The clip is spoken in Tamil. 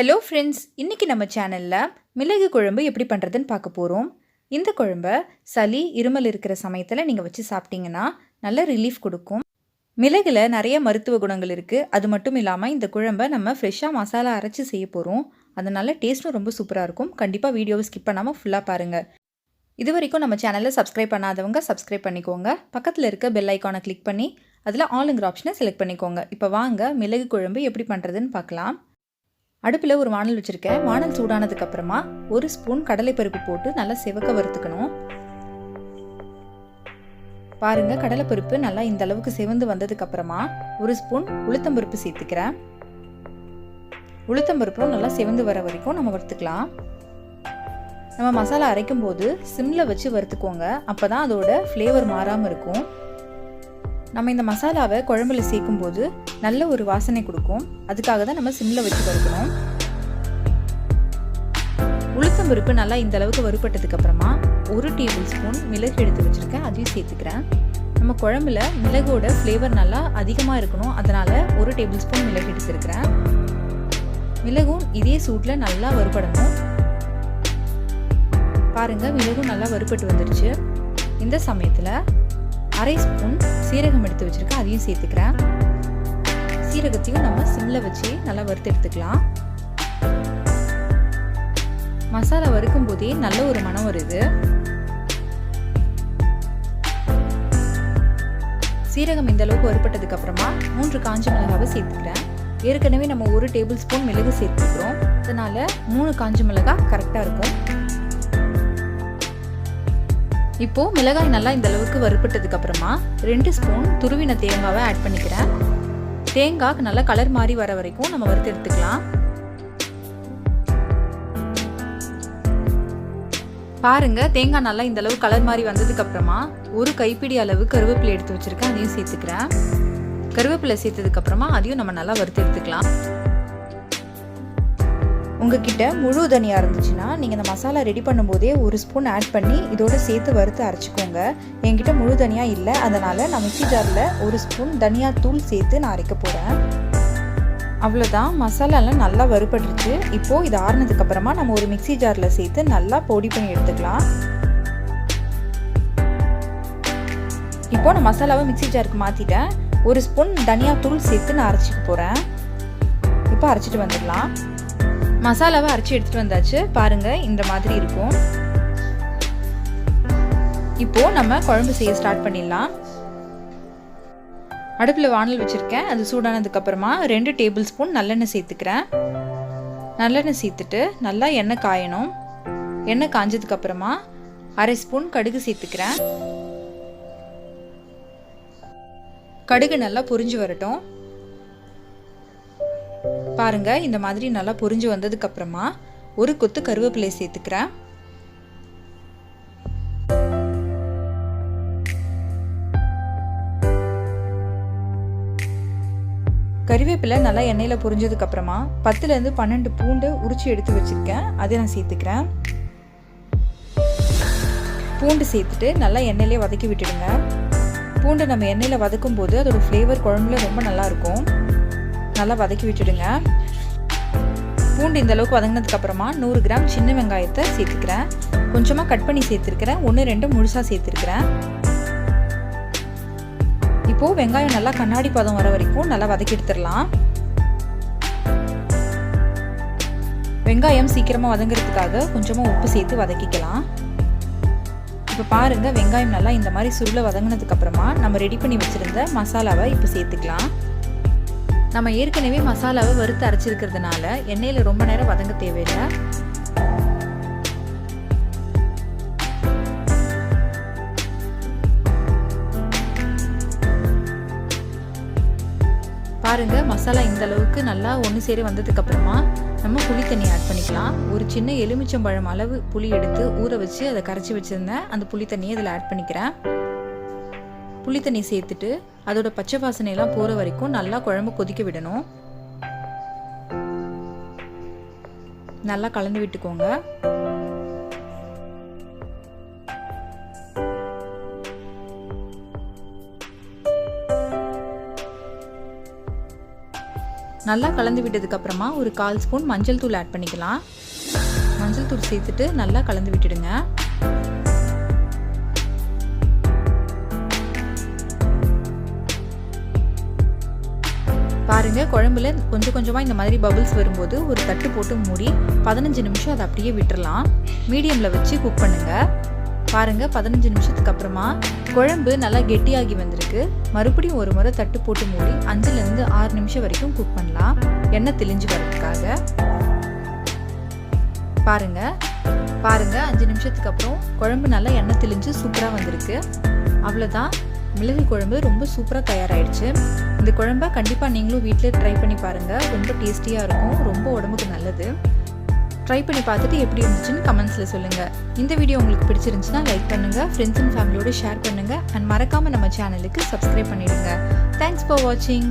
ஹலோ ஃப்ரெண்ட்ஸ், இன்றைக்கி நம்ம சேனலில் மிளகு குழம்பு எப்படி பண்ணுறதுன்னு பார்க்க போகிறோம். இந்த குழம்பை சளி இருமல் இருக்கிற சமயத்தில் நீங்கள் வச்சு சாப்பிட்டீங்கன்னா நல்ல ரிலீஃப் கொடுக்கும். மிளகுல நிறைய மருத்துவ குணங்கள் இருக்குது. அது மட்டும் இல்லாமல் இந்த குழம்பை நம்ம ஃப்ரெஷ்ஷாக மசாலா அரைச்சி செய்ய போகிறோம். அதனால் டேஸ்ட்டும் ரொம்ப சூப்பராக இருக்கும். கண்டிப்பாக வீடியோவை ஸ்கிப் பண்ணாமல் ஃபுல்லாக பாருங்கள். இது வரைக்கும் நம்ம சேனலில் சப்ஸ்கிரைப் பண்ணாதவங்க சப்ஸ்கிரைப் பண்ணிக்கோங்க. பக்கத்தில் இருக்க பெல் ஐக்கானை கிளிக் பண்ணி அதில் ஆளுங்கிற ஆப்ஷனை செலக்ட் பண்ணிக்கோங்க. இப்போ வாங்க மிளகு குழம்பு எப்படி பண்ணுறதுன்னு பார்க்கலாம். அடுப்பில் ஒரு வானல் வச்சுருக்கேன். வானல் சூடானதுக்கு அப்புறமா 1 ஸ்பூன் கடலைப்பருப்பு போட்டு நல்லா செவக்க வறுத்துக்கணும். பாருங்கள், கடலைப்பருப்பு நல்லா இந்த அளவுக்கு செவந்து வந்ததுக்கு அப்புறமா 1 ஸ்பூன் உளுத்தம்பருப்பு சேர்த்துக்கிறேன். உளுத்தம்பருப்பும் நல்லா செவந்து வர வரைக்கும் நம்ம வறுத்துக்கலாம். நம்ம மசாலா அரைக்கும் போது சிம்மில் வச்சு வறுத்துக்கோங்க. அப்போ தான் அதோட ஃப்ளேவர் மாறாமல் இருக்கும். நம்ம இந்த மசாலாவை குழம்புல சேர்க்கும்போது நல்ல ஒரு வாசனை கொடுக்கும். அதுக்காக தான் நம்ம சிம்மில் வச்சு வறுக்கணும். உளுத்தம்பருப்பு நல்லா இந்த அளவுக்கு வறுப்பட்டதுக்கு அப்புறமா 1 டேபிள் ஸ்பூன் மிளகு எடுத்து வச்சுருக்கேன். அதையும் சேர்த்துக்கிறேன். நம்ம குழம்புல மிளகோட ஃப்ளேவர் நல்லா அதிகமாக இருக்கணும். அதனால் 1 டேபிள் ஸ்பூன் மிளகு எடுத்துருக்கிறேன். மிளகும் இதே சூட்டில் நல்லா வறுப்படணும். பாருங்கள், மிளகும் நல்லா வறுப்பட்டு வந்துடுச்சு. இந்த சமயத்தில் 1/2 ஸ்பூன் சீரகம் எடுத்து வச்சுருக்கேன். அதையும் சேர்த்துக்கிறேன். சீரகத்தையும் நம்ம சிம்மில் வச்சு நல்லா வறுத்து எடுத்துக்கலாம். மசாலா வறுக்கும் போதே நல்ல ஒரு மணம் வருது. சீரகம் இந்த அளவுக்கு வறுப்பட்டதுக்கு அப்புறமா 3 காஞ்ச மிளகாவை சேர்த்துக்கிறேன். ஏற்கனவே நம்ம 1 டேபிள் ஸ்பூன் மிளகு சேர்த்துக்கிறோம். அதனால 3 காஞ்ச மிளகாய் கரெக்டாக இருக்கும். இப்போது மிளகாய் நல்லா இந்த அளவுக்கு வறுப்பட்டதுக்கு அப்புறமா 2 ஸ்பூன் துருவின தேங்காவை ஆட் பண்ணிக்கிறேன். தேங்காய் நல்லா கலர் மாறி வர வரைக்கும் நம்ம வறுத்து எடுத்துக்கலாம். பாருங்க, தேங்காய் நல்லா இந்த அளவு கலர் மாறி வந்ததுக்கு அப்புறமா 1 கைப்பிடி அளவு கருவேப்பிலை எடுத்து வச்சிருக்கேன். அதையும் சேர்த்துக்கிறேன். கருவேப்பிலை சேர்த்ததுக்கு அப்புறமா அதையும் நம்ம நல்லா வறுத்து எடுத்துக்கலாம். உங்ககிட்ட முழு தனியாக இருந்துச்சுன்னா நீங்கள் இந்த மசாலா ரெடி பண்ணும்போதே 1 ஸ்பூன் ஆட் பண்ணி இதோட சேர்த்து வறுத்து அரைச்சிக்கோங்க. என்கிட்ட முழு தனியாக இல்லை, அதனால் நான் மிக்ஸி ஜாரில் 1 ஸ்பூன் தனியா தூள் சேர்த்து நான் அரைக்க போகிறேன். அவ்வளோதான், மசாலாலாம் நல்லா வறுபட்டுருச்சு. இப்போது இது ஆறுனதுக்கப்புறமா நம்ம ஒரு மிக்ஸி ஜாரில் சேர்த்து நல்லா பொடி பண்ணி எடுத்துக்கலாம். இப்போது நான் மசாலாவை மிக்ஸி ஜாருக்கு மாற்றிட்டேன். 1 ஸ்பூன் தனியா தூள் சேர்த்து நான் அரைச்சிக்க போகிறேன். இப்போ அரைச்சிட்டு வந்துடலாம். மசாலாவை அரைச்சி எடுத்துகிட்டு வந்தாச்சு. பாருங்கள், இந்த மாதிரி இருக்கும். இப்போது நம்ம குழம்பு செய்ய ஸ்டார்ட் பண்ணிடலாம். அடுப்பில் வானல் வச்சுருக்கேன். அது சூடானதுக்கப்புறமா 2 டேபிள் ஸ்பூன் நல்லெண்ணெய் சேர்த்துக்கிறேன். நல்லெண்ணெய் சேர்த்துட்டு நல்லா எண்ணெய் காயணும். எண்ணெய் காஞ்சதுக்கப்புறமா 1/2 ஸ்பூன் கடுகு சேர்த்துக்கிறேன். கடுகு நல்லா பொரிஞ்சு வரட்டும். பாருங்க, இந்த மாதிரி நல்லா பொரிஞ்சு வந்ததுக்கு அப்புறமா 1 கொத்து கருவேப்பிலை சேர்த்துக்கிறேன். கருவேப்பிலை நல்லா எண்ணெயில் பொரிஞ்சதுக்கு அப்புறமா 10லேருந்து 12 பூண்டு உரிச்சு எடுத்து வச்சிருக்கேன். அதை நான் சேர்த்துக்கிறேன். பூண்டு சேர்த்துட்டு நல்லா எண்ணெயிலே வதக்கி விட்டுடுங்க. பூண்டு நம்ம எண்ணெயில் வதக்கும் போது அதோட ஃப்ளேவர் குழம்புல ரொம்ப நல்லா இருக்கும். நல்லா வதக்கி விட்டுடுங்க. பூண்டு இந்த அளவுக்கு வதங்கினதுக்கு அப்புறமா 100 கிராம் சின்ன வெங்காயத்தை சேர்த்துக்கிறேன். கொஞ்சமாக கட் பண்ணி சேர்த்துருக்கிறேன். 1-2 முழுசாக சேர்த்துருக்கிறேன். இப்போது வெங்காயம் நல்லா கண்ணாடி பதம் வர வரைக்கும் நல்லா வதக்கி எடுத்துடலாம். வெங்காயம் சீக்கிரமாக வதங்கிறதுக்காக கொஞ்சமாக உப்பு சேர்த்து வதக்கிக்கலாம். இப்போ பாருங்கள், வெங்காயம் நல்லா இந்த மாதிரி சுருள வதங்கினதுக்கு அப்புறமா நம்ம ரெடி பண்ணி வச்சுருந்த மசாலாவை இப்போ சேர்த்துக்கலாம். நம்ம ஏற்கனவே மசாலாவை வறுத்து அரைச்சிருக்கிறதுனால எண்ணெயில் ரொம்ப நேரம் வதங்க தேவையில்லை. பாருங்க, மசாலா இந்த அளவுக்கு நல்லா ஒன்று சேர வந்ததுக்கு அப்புறமா நம்ம புளி தண்ணி ஆட் பண்ணிக்கலாம். ஒரு சின்ன எலுமிச்சம்பழம் அளவு புளி எடுத்து ஊற வச்சு அதை கரைச்சி வச்சிருந்தேன். அந்த புளி தண்ணியை இதில் ஆட் பண்ணிக்கிறேன். புளி தண்ணி சேர்த்துட்டு அதோட பச்சை வாசனையெல்லாம் போகிற வரைக்கும் நல்லா குழம்பு கொதிக்க விடணும். நல்லா கலந்து விட்டுக்கோங்க. நல்லா கலந்து விட்டதுக்கப்புறமா ஒரு 1/4 ஸ்பூன் மஞ்சள் தூள் ஆட் பண்ணிக்கலாம். மஞ்சள் தூள் சேர்த்துட்டு நல்லா கலந்து விட்டுடுங்க. பாருங்க, குழம்புல கொஞ்சம் கொஞ்சமாக இந்த மாதிரி பபிள்ஸ் வரும்போது ஒரு தட்டு போட்டு மூடி 15 நிமிஷம் அதை அப்படியே விட்டுறலாம். மீடியமில் வச்சு குக் பண்ணுங்கள். பாருங்கள், 15 நிமிஷத்துக்கு அப்புறமா குழம்பு நல்லா கெட்டியாகி வந்திருக்கு. மறுபடியும் ஒரு முறை தட்டு போட்டு மூடி 5லேருந்து 6 நிமிஷம் வரைக்கும் குக் பண்ணலாம், எண்ணெய் தெளிஞ்சு வரதுக்காக. பாருங்கள் 5 நிமிஷத்துக்கு அப்புறம் குழம்பு நல்லா எண்ணெய் தெளிஞ்சு சூப்பராக வந்திருக்கு. அவ்வளோதான், மிளகு குழம்பு ரொம்ப சூப்பராக தயாராகிடுச்சு. இந்த குழம்பை கண்டிப்பாக நீங்களும் வீட்டில் ட்ரை பண்ணி பாருங்கள். ரொம்ப டேஸ்டியாக இருக்கும், ரொம்ப உடம்புக்கு நல்லது. ட்ரை பண்ணி பார்த்துட்டு எப்படி இருந்துச்சுன்னு கமெண்ட்ஸில் சொல்லுங்கள். இந்த வீடியோ உங்களுக்கு பிடிச்சிருந்துச்சுன்னா லைக் பண்ணுங்கள், ஃப்ரெண்ட்ஸ் அண்ட் ஃபேமிலியோடு ஷேர் பண்ணுங்கள், அண்ட் மறக்காமல் நம்ம சேனலுக்கு சப்ஸ்கிரைப் பண்ணிவிடுங்க. தேங்க்ஸ் ஃபார் வாட்சிங்.